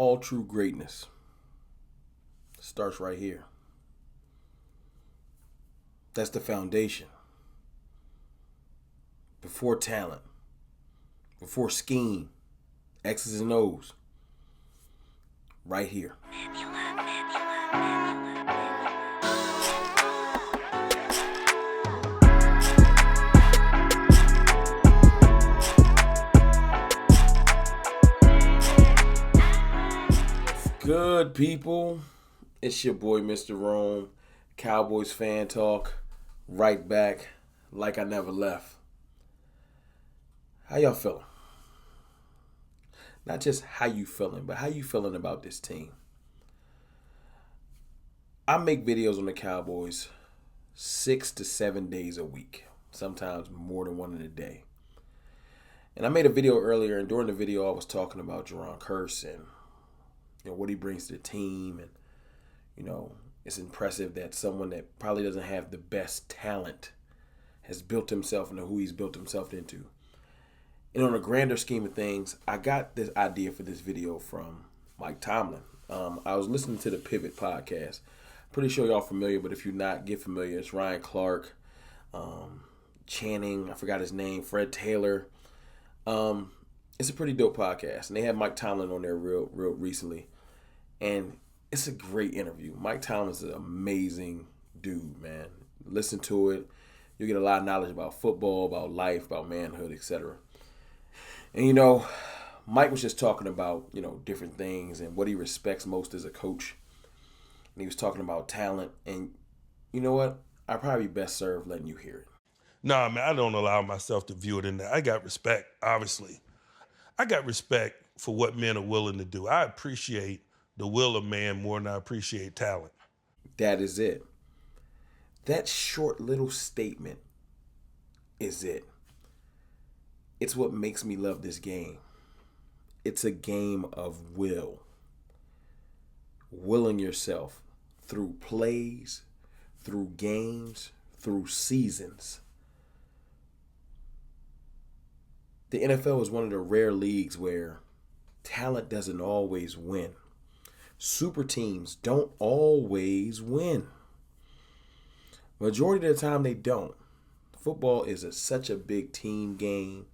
all true greatness starts right here. That's the foundation. Before talent, before scheme, X's and O's, right here. Good people, it's your boy Mr. Rome, Cowboys fan talk, right back like I never left. How y'all feeling? Not just how you feeling, but how you feeling about this team. I make videos on the Cowboys 6 to 7 days a week, sometimes more than one in a day. And I made a video earlier, and during the video I was talking about Jerron Kearse and what he brings to the team. And, it's impressive that someone that probably doesn't have the best talent has built himself into who he's built himself into. And on a grander scheme of things, I got this idea for this video from Mike Tomlin. I was listening to the Pivot podcast. Pretty sure y'all familiar, but if you're not, get familiar. It's Ryan Clark, Channing, I forgot his name, Fred Taylor. It's a pretty dope podcast, and they had Mike Tomlin on there real recently. And it's a great interview. Mike Tomlin's an amazing dude, man. Listen to it. You get a lot of knowledge about football, about life, about manhood, etc. And, Mike was just talking about, different things and what he respects most as a coach. And he was talking about talent. And you know what? I'd probably be best served letting you hear it. Nah, man, I don't allow myself to view it in that. I got respect, obviously. I got respect for what men are willing to do. I appreciate the will of man more than I appreciate talent. That is it. That short little statement is it. It's what makes me love this game. It's a game of will. Willing yourself through plays, through games, through seasons. The NFL is one of the rare leagues where talent doesn't always win. Super teams don't always win. Majority of the time they don't. Football is such a big team game.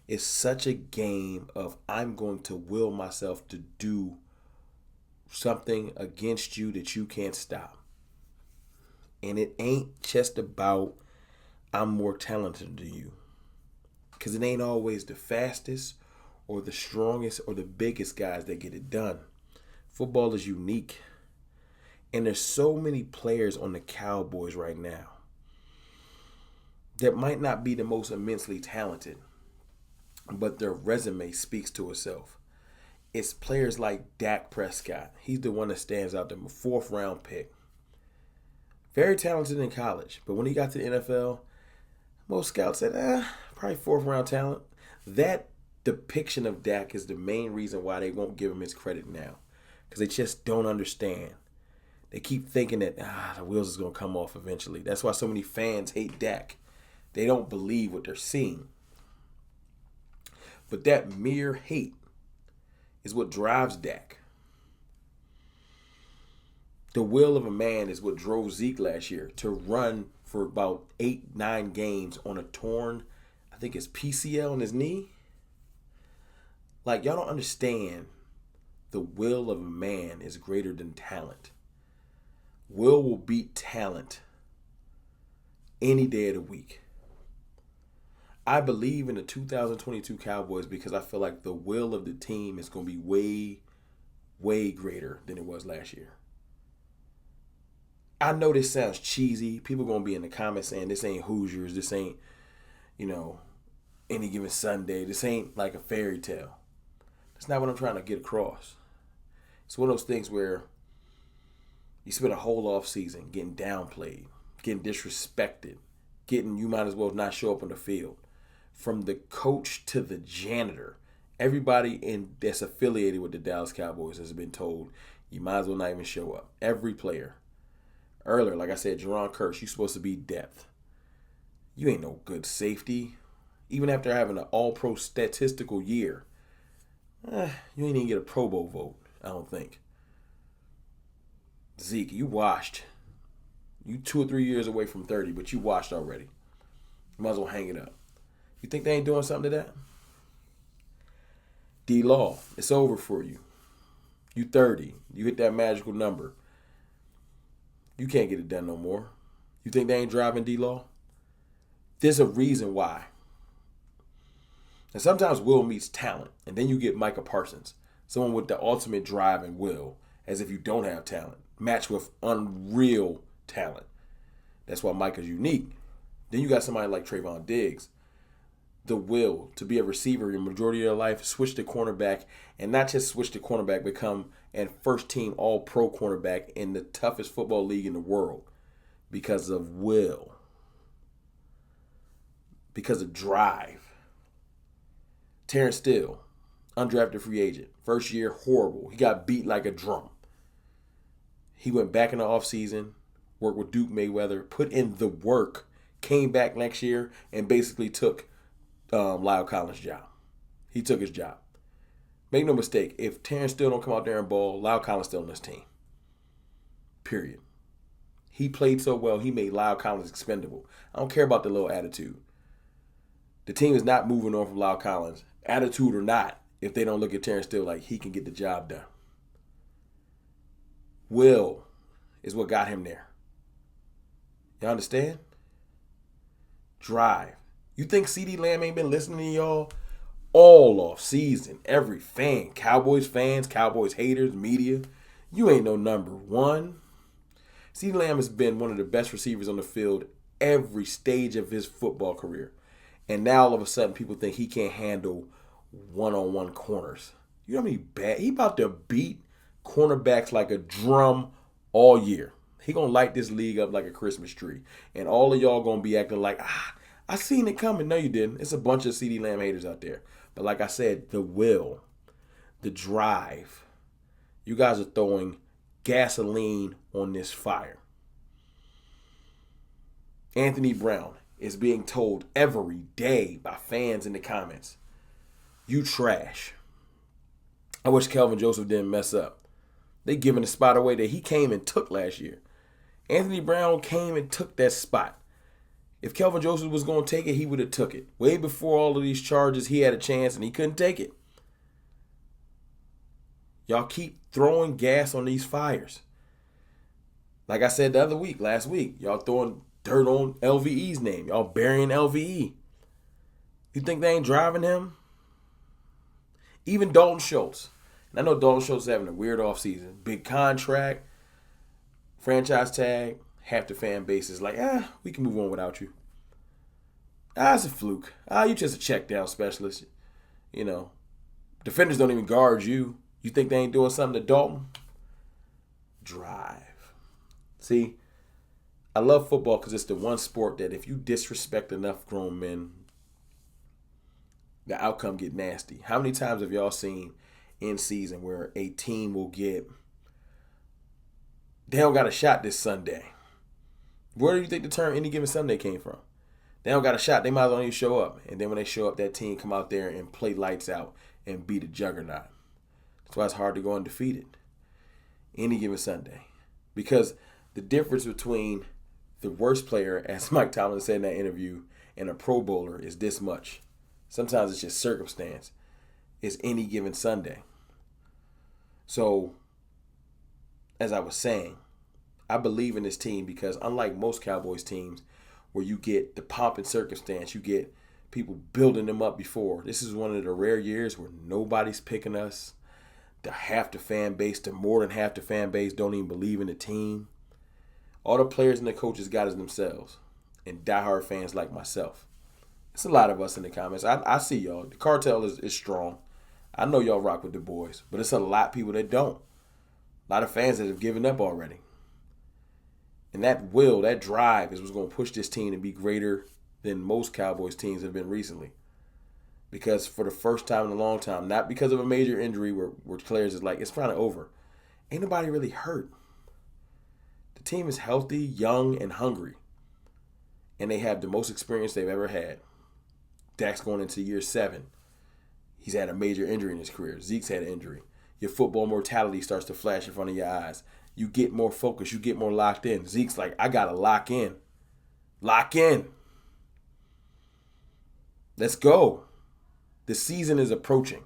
It's such a game of I'm going to will myself to do something against you that you can't stop. And it ain't just about I'm more talented than you. Because it ain't always the fastest or the strongest or the biggest guys that get it done. Football is unique. And there's so many players on the Cowboys right now that might not be the most immensely talented, but their resume speaks to itself. It's players like Dak Prescott. He's the one that stands out there, a 4th round pick. Very talented in college, but when he got to the NFL, most scouts said, probably 4th round talent. That depiction of Dak is the main reason why they won't give him his credit now. Because they just don't understand. They keep thinking that the wheels is going to come off eventually. That's why so many fans hate Dak. They don't believe what they're seeing. But that mere hate is what drives Dak. The will of a man is what drove Zeke last year to run for about 8-9 games on a torn, I think it's PCL in his knee. Like, y'all don't understand. The will of a man is greater than talent. Will beat talent any day of the week. I believe in the 2022 Cowboys because I feel like the will of the team is going to be way, way greater than it was last year. I know this sounds cheesy. People are going to be in the comments saying this ain't Hoosiers. This ain't, any given Sunday. This ain't like a fairy tale. That's not what I'm trying to get across. It's one of those things where you spend a whole off season getting downplayed, getting disrespected, you might as well not show up on the field. From the coach to the janitor, everybody that's affiliated with the Dallas Cowboys has been told you might as well not even show up. Every player. Earlier, like I said, Jerron Kearse, you're supposed to be depth. You ain't no good safety. Even after having an all-pro statistical year, you ain't even get a Pro Bowl vote. I don't think. Zeke, you washed. You 2 or 3 years away from 30, but you washed already. You might as well hang it up. You think they ain't doing something to that? D-Law, it's over for you. You 30. You hit that magical number. You can't get it done no more. You think they ain't driving D-Law? There's a reason why. And sometimes will meets talent. And then you get Micah Parsons. Someone with the ultimate drive and will, as if you don't have talent. Matched with unreal talent. That's why Micah's unique. Then you got somebody like Trayvon Diggs. The will to be a receiver your majority of your life, switch to cornerback, and not just switch to cornerback, become a first-team all-pro cornerback in the toughest football league in the world because of will, because of drive. Terrence Steele, undrafted free agent. First year, horrible. He got beat like a drum. He went back in the offseason, worked with Duke Mayweather, put in the work, came back next year, and basically took Lyle Collins' job. He took his job. Make no mistake, if Terrence Steele don't come out there and ball, Lyle Collins still on this team. Period. He played so well, he made Lyle Collins expendable. I don't care about the little attitude. The team is not moving on from Lyle Collins, attitude or not, if they don't look at Terrence Steele like he can get the job done. Will is what got him there. You understand? Drive. You think CeeDee Lamb ain't been listening to y'all all off season? Every fan, Cowboys fans, Cowboys haters, media. You ain't no number one. CeeDee Lamb has been one of the best receivers on the field every stage of his football career. And now all of a sudden people think he can't handle one-on-one corners. You know how many bad? He about to beat cornerbacks like a drum all year. He gonna light this league up like a Christmas tree. And all of y'all gonna be acting like, I seen it coming. No, you didn't. It's a bunch of CeeDee Lamb haters out there. But like I said, the will, the drive, you guys are throwing gasoline on this fire. Anthony Brown is being told every day by fans in the comments, you trash. I wish Kelvin Joseph didn't mess up. They giving a spot away that he came and took last year. Anthony Brown came and took that spot. If Kelvin Joseph was going to take it, he would have took it. Way before all of these charges, he had a chance and he couldn't take it. Y'all keep throwing gas on these fires. Like I said the other week, last week, y'all throwing dirt on LVE's name. Y'all burying LVE. You think they ain't driving him? Even Dalton Schultz. And I know Dalton Schultz is having a weird offseason. Big contract, franchise tag. Half the fan base is like, we can move on without you. It's a fluke. You just a check down specialist. You know, defenders don't even guard you. You think they ain't doing something to Dalton? Drive. See, I love football because it's the one sport that if you disrespect enough grown men, the outcome get nasty. How many times have y'all seen in season where a team will get, they don't got a shot this Sunday? Where do you think the term any given Sunday came from? They don't got a shot. They might as well even show up. And then when they show up, that team come out there and play lights out and beat a juggernaut. That's why it's hard to go undefeated any given Sunday. Because the difference between the worst player, as Mike Tomlin said in that interview, and a Pro Bowler is this much. Sometimes it's just circumstance. It's any given Sunday. So, as I was saying, I believe in this team because unlike most Cowboys teams where you get the pomp and circumstance, you get people building them up before. This is one of the rare years where nobody's picking us. Half the fan base, to more than half the fan base don't even believe in the team. All the players and the coaches got is themselves and diehard fans like myself. It's a lot of us in the comments. I see y'all. The cartel is strong. I know y'all rock with the boys, but it's a lot of people that don't. A lot of fans that have given up already. And that will, that drive is what's going to push this team to be greater than most Cowboys teams have been recently. Because for the first time in a long time, not because of a major injury where players is like, it's finally over. Ain't nobody really hurt. The team is healthy, young, and hungry. And they have the most experience they've ever had. Dak's going into year 7. He's had a major injury in his career. Zeke's had an injury. your football mortality starts to flash in front of your eyes. You get more focused. You get more locked in. Zeke's like, I got to lock in. Lock in. Let's go. The season is approaching.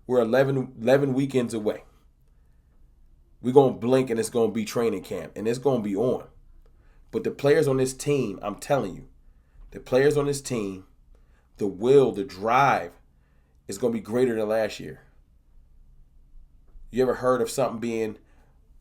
We're 11 weekends away. We're going to blink and it's going to be training camp. And it's going to be on. But the players on this team, I'm telling you, the players on this team, the will, the drive is going to be greater than last year. You ever heard of something being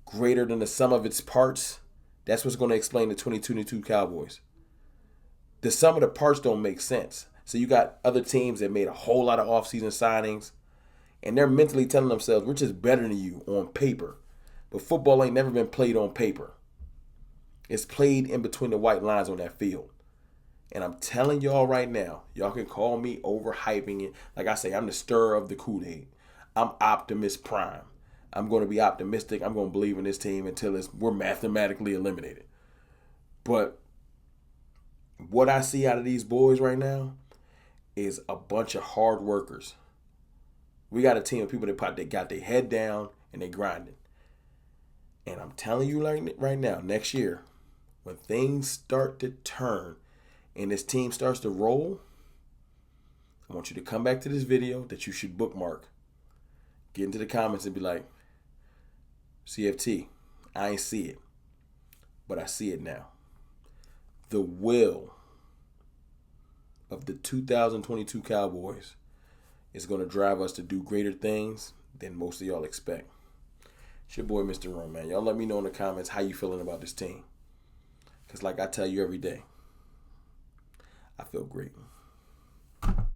greater than the sum of its parts? That's what's going to explain the 2022 Cowboys. The sum of the parts don't make sense. So you got other teams that made a whole lot of offseason signings, and they're mentally telling themselves, we're just better than you on paper. But football ain't never been played on paper. It's played in between the white lines on that field. And I'm telling y'all right now, y'all can call me overhyping it. Like I say, I'm the stirrer of the Kool-Aid. I'm Optimus Prime. I'm going to be optimistic. I'm going to believe in this team until we're mathematically eliminated. But what I see out of these boys right now is a bunch of hard workers. We got a team of people that got their head down and they grinding. And I'm telling you right now, next year, when things start to turn and this team starts to roll, I want you to come back to this video that you should bookmark. Get into the comments and be like, CFT, I ain't see it, but I see it now. The will of the 2022 Cowboys is going to drive us to do greater things than most of y'all expect. It's your boy, Mr. Rum, man. Y'all let me know in the comments how you feeling about this team. Because like I tell you every day, I feel great.